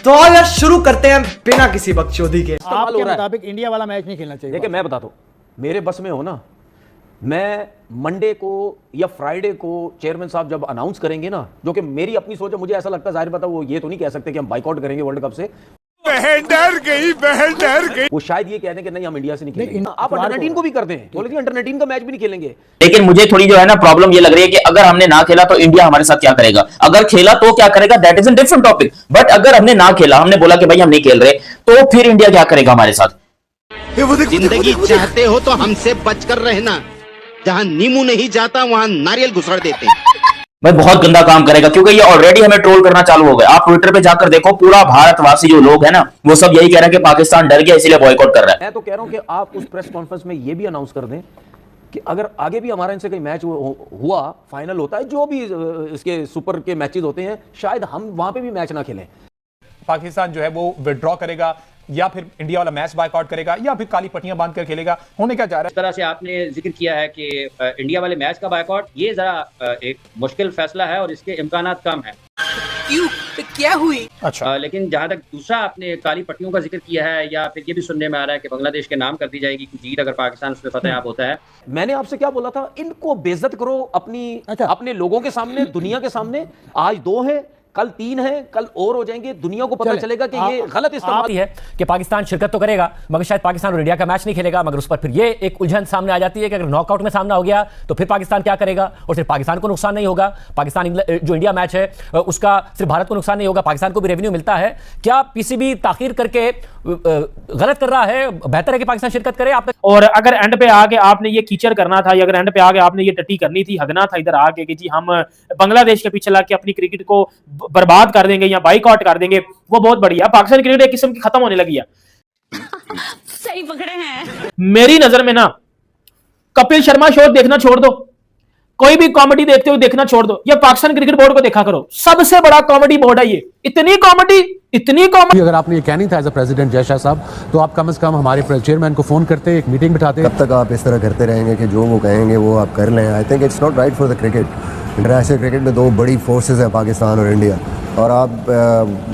तो यार शुरू करते हैं बिना किसी बकचोदी के। आपके मुताबिक इंडिया वाला मैच नहीं खेलना चाहिए? देखिए मैं बताता हूँ, मेरे बस में हो ना, मैं मंडे को या फ्राइडे को चेयरमैन साहब जब अनाउंस करेंगे ना, जो कि मेरी अपनी सोच है, मुझे ऐसा लगता है, जाहिर पता वो ये तो नहीं कह सकते कि हम बाइकआउट करेंगे वर्ल्ड कप से। बहन डर गई। वो शायद ये कह दें कि नहीं हम इंडिया से नहीं खेलेंगे। आप अंडर 19 को भी कर दें, बोले कि अंडर 19 का मैच भी नहीं खेलेंगे। लेकिन मुझे थोड़ी जो है ना प्रॉब्लम ये लग रही है कि अगर हमने ना खेला तो इंडिया हमारे साथ क्या करेगा, अगर खेला तो क्या करेगा, that is a different topic. But अगर हमने ना खेला, हमने बोला कि भाई हम नहीं खेल रहे, तो फिर इंडिया क्या करेगा हमारे साथ। जिंदगी चाहते हो तो हमसे बचकर रहना, जहां नींबू नहीं जाता वहां नारियल घुसड़ देते हैं। भाई बहुत गंदा काम करेगा, क्योंकि ये ऑलरेडी हमें ट्रोल करना चालू हो गया। आप ट्विटर पे जाकर देखो, पूरा भारतवासी जो लोग हैं ना, वो सब यही कह रहे हैं कि पाकिस्तान डर गया इसलिए बॉयकॉट कर रहा है। मैं तो कह रहा हूं कि आप उस प्रेस कॉन्फ्रेंस में ये भी अनाउंस कर दें कि अगर आगे भी हमारा इनसे कोई मैच हुआ, फाइनल होता है, जो भी इसके सुपर के मैचेस होते हैं, शायद हम वहां पे भी मैच ना खेलें। पाकिस्तान जो है वो विड्रॉ करेगा या फिर इंडिया वाला मैच बायकॉट करेगा या फिर काली पट्टियां बांध कर खेलेगा, होने क्या जा रहा है। इस तरह से आपने जिक्र किया है कि इंडिया वाले मैच का बायकॉट, ये जरा एक मुश्किल फैसला है और इसके इम्कानात कम है। क्यों? तो क्या हुई? अच्छा, लेकिन जहां तक दूसरा आपने काली पट्टियों का जिक्र किया है, या फिर ये भी सुनने में आ रहा है कि बांग्लादेश के नाम कर दी जाएगी कि जीत अगर पाकिस्तान उस पर फतेह होता है। मैंने आपसे क्या बोला था, इनको बेइज्जत करो अपने लोगों के सामने, दुनिया के सामने। आज 2 हैं, कल 3 हैं, कल और हो जाएंगे, दुनिया को पता चलेगा कि ये गलत इस्तेमाल है कि पाकिस्तान शिरकत तो करेगा मगर शायद पाकिस्तान और इंडिया का मैच नहीं खेलेगा। मगर उस पर फिर ये एक उलझन सामने आ जाती है कि अगर नॉकआउट में सामना हो गया तो फिर पाकिस्तान क्या करेगा, और सिर्फ पाकिस्तान को नुकसान नहीं होगा, पाकिस्तान जो इंडिया मैच है उसका सिर्फ भारत को नुकसान नहीं होगा, पाकिस्तान को भी रेवेन्यू मिलता है। क्या पीसीबी ताखीर करके गलत कर रहा है? बेहतर है कि पाकिस्तान शिरकत करे। आप और अगर एंड पे आके आपने ये कीचड़ करना था, या अगर एंड पे आके आपने ये टट्टी करनी थी, हगना था इधर आके कि जी हम बांग्लादेश के पीछे लग के अपनी क्रिकेट को बर्बाद कर देंगे या बाइकआउट कर देंगे, वो बहुत बढ़िया। पाकिस्तान क्रिकेट एक किस्म की खत्म होने लगी है। सही पकड़े हैं। मेरी नजर में ना कपिल शर्मा शो देखना छोड़ दो, कोई भी कॉमेडी देखते हुए देखना छोड़ दो, ये पाकिस्तान क्रिकेट बोर्ड को देखा करो। सबसे बड़ा कॉमेडी बोर्ड है ये। इतनी कॉमेडी। अगर आपने ये कहनी था as a president Jay Shah साहब, तो आप कम से कम हमारे चेयरमैन को फोन करते, एक मीटिंग बिठाते। कब तक आप इस तरह करते रहेंगे कि जो वो कहेंगे वो आप कर लें? I think it's not right for the cricket. International cricket में 2 बड़ी फोर्सेस हैं, पाकिस्तान और इंडिया, और आप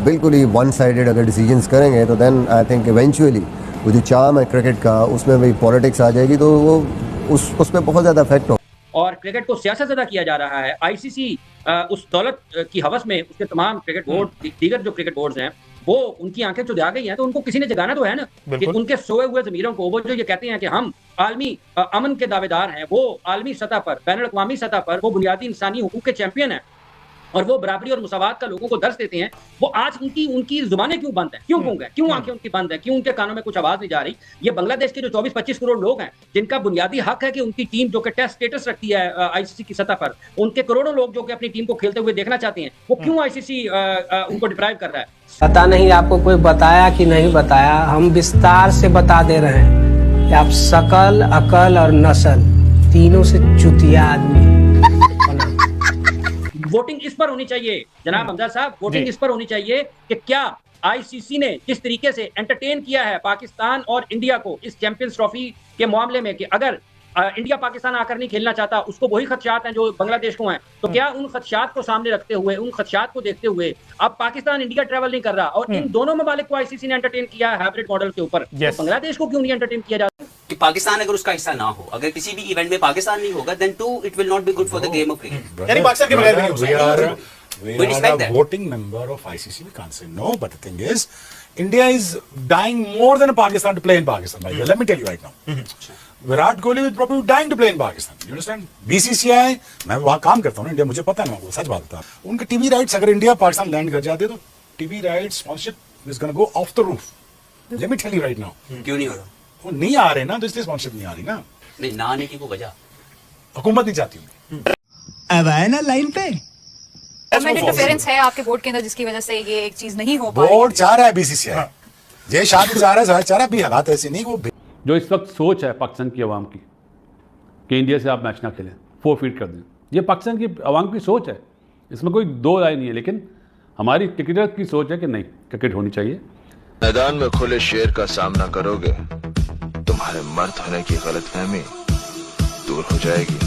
बिल्कुल ही वन साइडेड अगर डिसीजंस करेंगे तो देन आई थिंक इवेंचुअली वो जो चार्म है क्रिकेट का, उसमें भी पॉलिटिक्स आ जाएगी, तो वो उस पर बहुत ज़्यादा इफेक्ट हो। और क्रिकेट को सियासत ज़्यादा किया जा रहा है। आईसीसी उस दौलत की हवस में उसके तमाम क्रिकेट बोर्ड, दीगर जो क्रिकेट बोर्ड्स हैं, वो उनकी आंखें जो आ गई हैं, तो उनको किसी ने जगाना तो है ना, कि उनके सोए हुए ज़मीरों को, वो जो ये कहते हैं कि हम आलमी अमन के दावेदार हैं, वो आलमी सतह पर, बैनुल-अक़वामी सतह पर वो बुनियादी इंसानी हुकूक के चैंपियन हैं और वो बराबरी और मुसावात का लोगों को दर्श देते हैं। वो आज उनकी जुबानें क्यों बंद हैं? क्यों गूंग हैं? क्यों आंखें उनकी बंद हैं? क्यों उनके कानों में कुछ आवाज नहीं जा रही? ये बांग्लादेश के जो 24-25 करोड़ लोग हैं, जिनका बुनियादी हक है कि उनकी टीम जो कि टेस्ट स्टेटस रखती है आईसीसी की सतह पर, उनके करोड़ों लोग जो कि अपनी टीम को खेलते हुए देखना चाहते हैं, वो क्यों आईसीसी उनको डिप्राइव कर रहा है? पता नहीं आपको कोई बताया कि नहीं बताया, हम विस्तार से बता दे रहे हैं कि आप शकल, अकल और नस्ल तीनों से चुतिया आदमी। वोटिंग इस पर होनी चाहिए जनाब हमजा साहब, वोटिंग इस पर होनी चाहिए कि क्या आईसीसी ने जिस तरीके से एंटरटेन किया है पाकिस्तान और इंडिया को इस चैंपियंस ट्रॉफी के मामले में, कि अगर इंडिया पाकिस्तान आकर नहीं खेलना चाहता, उसको वही खदशात हैं जो बांग्लादेश को हैं, तो क्या उन खदशात को सामने रखते हुए, उन खदशात को देखते हुए अब पाकिस्तान इंडिया ट्रैवल नहीं कर रहा और इन दोनों ममालिक को आईसीसी ने एंटरटेन किया है हाइब्रिड मॉडल के ऊपर, तो बांग्लादेश को क्यों नहीं एंटरटेन किया जाता? कि पाकिस्तान अगर उसका हिस्सा ना हो, अगर किसी भी इवेंट में पाकिस्तान नहीं होगा, then too it will not be good for the game of cricket. यानी पाकिस्तान के बगैर नहीं हो सकता। We are a voting member of ICC. We can't say no, but the thing is, India is dying more than Pakistan to play in Pakistan. Let me tell you right now. Virat Kohli is probably dying to play in Pakistan. You understand? BCCI, मैं वहाँ काम करता हूँ ना India, मुझे पता है ना, वो सच बात था। उनके टीवी राइट्स अगर इंडिया पाकिस्तान लैंड कर जाते तो TV rights sponsorship is gonna go off the roof. Let me tell you right now. क्यों नहीं हो रहा? वो नहीं आ रहे ना, तो इसलिए स्पॉन्सरशिप नहीं आ रही ना। नहीं, ना आने की कोई वजह हुकूमत नहीं चाहती हूँ। अब आए ना लाइन पे। गवर्नमेंट इंटरफेरेंस है आपके बोर्ड के अंदर, जिसकी वजह से ये एक चीज नहीं हो पाई। बोर्ड चाह रहा है बीसीसीआई, जय शाह भी चाह रहा है, चाह रहा है, भी हालात ऐसे नहीं। वो जो इस वक्त सोच है पाकिस्तान की आवाम की कि इंडिया से आप मैच ना खेलें, फोरफीट कर दें, ये पाकिस्तान की आवाम की सोच है, इसमें कोई 2 राय नहीं है। लेकिन हमारी क्रिकेटर की सोच है कि नहीं, क्रिकेट होनी चाहिए। मैदान में खुले शेर का सामना करोगे, तुम्हारे मर्द होने की गलतफहमी दूर हो जाएगी।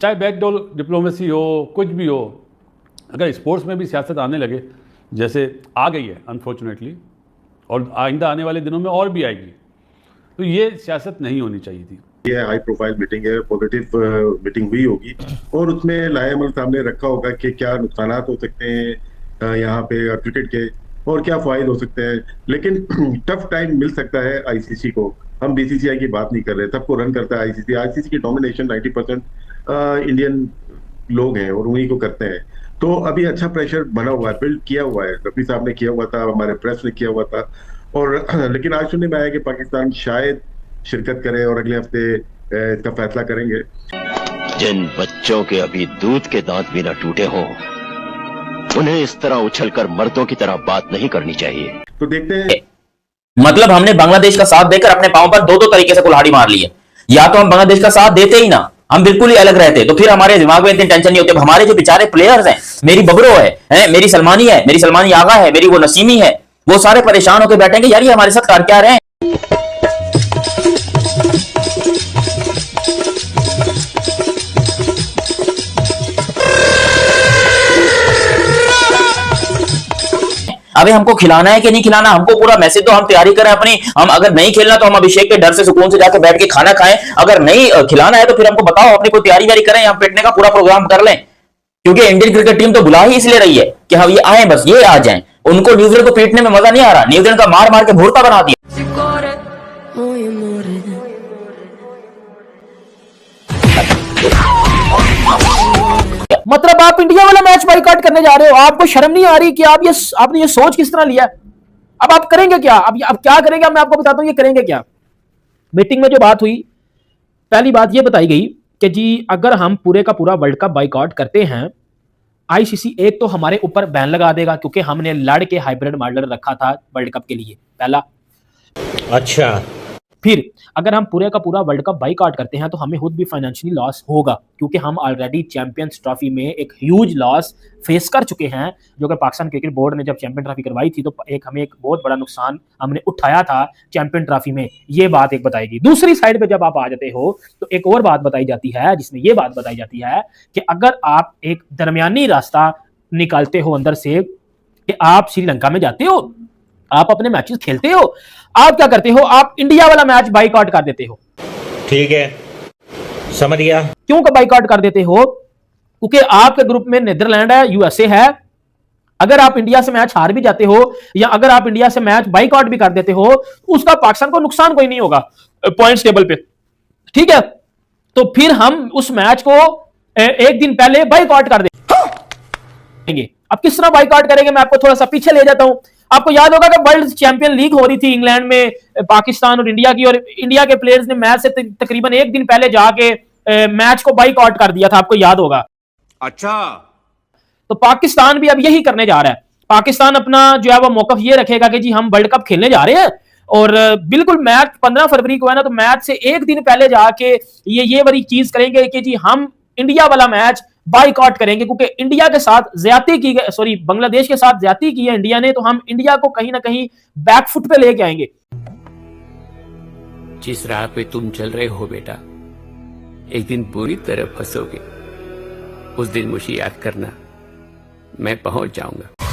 चाहे बैकडोर डिप्लोमेसी हो, कुछ भी हो, अगर स्पोर्ट्स में भी सियासत आने लगे, जैसे आ गई है अनफॉर्चुनेटली, और आइंदा आने वाले दिनों में और भी आएगी, तो ये सियासत नहीं होनी चाहिए थी। ये हाई प्रोफाइल मीटिंग है, पॉजिटिव मीटिंग हुई होगी और उसमें लाएमल सामने रखा होगा कि क्या नुकसान हो सकते हैं यहाँ पे क्रिकेट के और क्या फायदे हो सकते हैं। लेकिन टफ टाइम मिल सकता है आईसीसी को। हम बीसीसीआई की बात नहीं कर रहे, सबको रन करता है आईसीसी। आईसीसी की डोमिनेशन 90% इंडियन लोग हैं और उन्हीं को करते हैं। तो अभी अच्छा प्रेशर बना हुआ है, बिल्ड किया हुआ है, रफी साहब ने किया हुआ था, हमारे प्रेस ने किया हुआ था। और लेकिन आज सुनने में आया कि पाकिस्तान शायद शिरकत करे और अगले हफ्ते इसका फैसला करेंगे। जिन बच्चों के अभी दूध के दांत भी न टूटे हों, उन्हें इस तरह उछलकर मर्दों की तरह बात नहीं करनी चाहिए। तो देखते हैं, मतलब हमने बांग्लादेश का साथ देकर अपने पांव पर दो दो तरीके से कुल्हाड़ी मार ली है। या तो हम बांग्लादेश का साथ देते ही ना, हम बिल्कुल ही अलग रहते, तो फिर हमारे दिमाग में इतनी टेंशन नहीं होती। हमारे जो बेचारे प्लेयर्स हैं, मेरी बबरो है, मेरी सलमानी है, मेरी सलमानी आगा है, मेरी वो नसीमी है, वो सारे परेशान होकर बैठेंगे, यार ये हमारे साथ कर क्या रहे हैं। अबे हमको खिलाना है कि नहीं खिलाना, हमको पूरा मैसेज तो हम तैयारी करें अपनी। हम अगर नहीं खेलना तो हम अभिषेक के डर से सुकून से जाके बैठ के खाना खाएं, अगर नहीं खिलाना है तो फिर हमको बताओ, अपनी कोई तैयारी वारी करें, हम पेटने का पूरा प्रोग्राम कर लें। क्योंकि इंडियन क्रिकेट टीम तो बुला ही इसलिए रही है कि हम ये आए, बस ये आ जाएं। उनको न्यूजीलैंड को पीटने में मजा नहीं आ रहा, न्यूजीलैंड का मार मार के भोरता बना दिया। मतलब आप इंडिया वाला मैच बाइकआउट करने जा रहे हो, आपको शर्म नहीं आ रही कि आपने ये सोच किस तरह लिया? अब आप करेंगे क्या? अब क्या करेंगे? मैं आपको बताता हूं ये करेंगे क्या। मीटिंग में जो बात हुई, पहली बात ये बताई गई कि जी अगर हम पूरे का पूरा वर्ल्ड कप बाइकआउट करते हैं, आईसीसी एक तो हमारे ऊपर बैन लगा देगा क्योंकि हमने लड़ के हाइब्रिड मॉडल रखा था वर्ल्ड कप के लिए, पहला। अच्छा, फिर अगर हम पूरे का पूरा वर्ल्ड कप बाइकआउट करते हैं तो हमें खुद भी फाइनेंशियली लॉस होगा, क्योंकि हम ऑलरेडी चैंपियंस ट्रॉफी में एक ह्यूज लॉस फेस कर चुके हैं। जो कि पाकिस्तान क्रिकेट बोर्ड ने जब चैंपियन ट्रॉफी करवाई थी तो हमें एक बहुत बड़ा नुकसान हमने उठाया था चैंपियन ट्रॉफी में। ये बात एक बताएगी। दूसरी साइड पे जब आप आ जाते हो तो एक और बात बताई जाती है, जिसमें ये बात बताई जाती है कि अगर आप एक दरमियानी रास्ता निकालते हो अंदर से, कि आप श्रीलंका में जाते हो, आप अपने मैचेस खेलते हो, आप क्या करते हो, आप इंडिया वाला मैच बाइकआउट कर देते हो। ठीक है, समझ गया। क्यों का बाइकआउट कर देते हो? क्योंकि आपके ग्रुप में नीदरलैंड है, यूएसए है। अगर आप इंडिया से मैच हार भी जाते हो या अगर आप इंडिया से मैच बाइकआउट भी कर देते हो, उसका पाकिस्तान को नुकसान कोई नहीं होगा पॉइंट्स टेबल पे, ठीक है। तो फिर हम उस मैच को एक दिन पहले बाइकआउट कर देंगे। अब किस तरह बाइकआउट करेंगे, मैं आपको थोड़ा सा पीछे ले जाता हूं। आपको याद होगा कि वर्ल्ड चैंपियन लीग हो रही थी इंग्लैंड में, पाकिस्तान और इंडिया की, और इंडिया के प्लेयर्स ने मैच से तकरीबन एक दिन पहले जाके मैच को बाइकआउट कर दिया था, आपको याद होगा। अच्छा, तो पाकिस्तान भी अब यही करने जा रहा है। पाकिस्तान अपना जो है वो मौकफ ये रखेगा कि जी हम वर्ल्ड कप खेलने जा रहे हैं, और बिल्कुल मैच 15 फरवरी को है ना, तो मैच से एक दिन पहले जाके ये वाली चीज करेंगे कि जी हम इंडिया वाला मैच बाइकआउट करेंगे, क्योंकि इंडिया के साथ ज्यादती की गई, सॉरी बांग्लादेश के साथ ज्यादती की है इंडिया ने, तो हम इंडिया को कहीं ना कहीं बैकफुट पे लेके आएंगे। जिस राह पे तुम चल रहे हो बेटा, एक दिन पूरी तरह फंसोगे। उस दिन मुझे याद करना, मैं पहुंच जाऊंगा।